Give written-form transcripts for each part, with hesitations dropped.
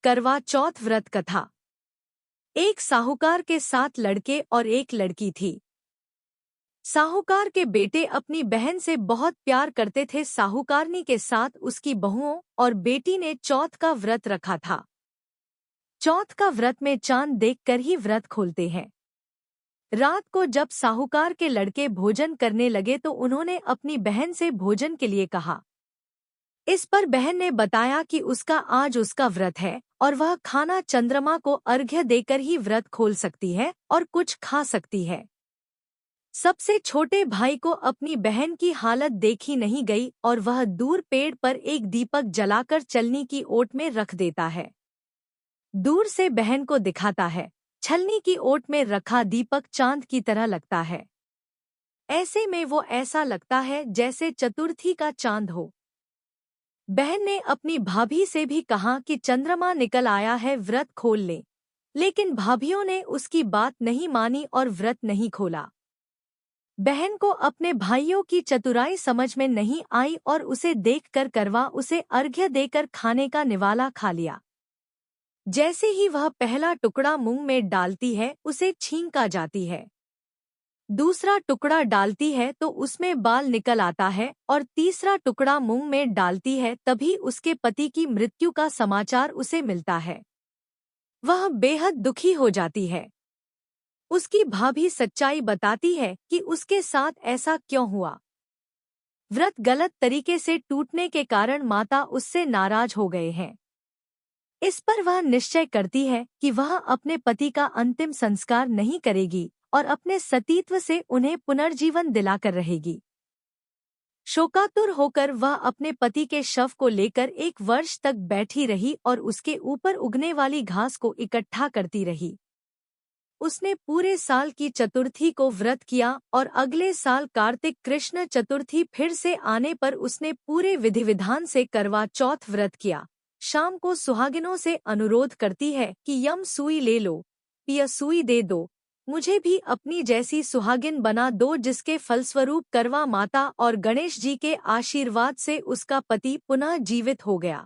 करवा चौथ व्रत कथा। एक साहूकार के 7 लड़के और एक लड़की थी। साहूकार के बेटे अपनी बहन से बहुत प्यार करते थे। साहूकारनी के साथ उसकी बहुओं और बेटी ने चौथ का व्रत रखा था। चौथ का व्रत में चांद देखकर ही व्रत खोलते हैं। रात को जब साहूकार के लड़के भोजन करने लगे तो उन्होंने अपनी बहन से भोजन के लिए कहा। इस पर बहन ने बताया कि आज उसका व्रत है और वह खाना चंद्रमा को अर्घ्य देकर ही व्रत खोल सकती है और कुछ खा सकती है। सबसे छोटे भाई को अपनी बहन की हालत देखी नहीं गई और वह दूर पेड़ पर एक दीपक जलाकर छलनी की ओट में रख देता है। दूर से बहन को दिखाता है। छलनी की ओट में रखा दीपक चांद की तरह लगता है। ऐसे में वो ऐसा लगता है जैसे चतुर्थी का चांद हो। बहन ने अपनी भाभी से भी कहा कि चंद्रमा निकल आया है, व्रत खोल ले, लेकिन भाभियों ने उसकी बात नहीं मानी और व्रत नहीं खोला। बहन को अपने भाइयों की चतुराई समझ में नहीं आई और उसे देखकर करवा उसे अर्घ्य देकर खाने का निवाला खा लिया। जैसे ही वह पहला टुकड़ा मुंह में डालती है उसे छींक आ जाती है। दूसरा टुकड़ा डालती है तो उसमें बाल निकल आता है और तीसरा टुकड़ा मुंह में डालती है तभी उसके पति की मृत्यु का समाचार उसे मिलता है। वह बेहद दुखी हो जाती है। उसकी भाभी सच्चाई बताती है कि उसके साथ ऐसा क्यों हुआ। व्रत गलत तरीके से टूटने के कारण माता उससे नाराज हो गए हैं। इस पर वह निश्चय करती है कि वह अपने पति का अंतिम संस्कार नहीं करेगी और अपने सतीत्व से उन्हें पुनर्जीवन दिलाकर रहेगी। शोकातुर होकर वह अपने पति के शव को लेकर 1 वर्ष तक बैठी रही और उसके ऊपर उगने वाली घास को इकट्ठा करती रही। उसने पूरे साल की चतुर्थी को व्रत किया और अगले साल कार्तिक कृष्ण चतुर्थी फिर से आने पर उसने पूरे विधि विधान से करवा चौथ व्रत किया। शाम को सुहागिनों से अनुरोध करती है कि यम सुई ले लो, पिया सुई दे दो, मुझे भी अपनी जैसी सुहागिन बना दो, जिसके फलस्वरूप करवा माता और गणेश जी के आशीर्वाद से उसका पति पुनः जीवित हो गया।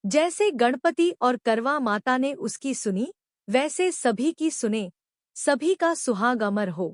जैसे गणपति और करवा माता ने उसकी सुनी, वैसे सभी की सुने, सभी का सुहाग अमर हो।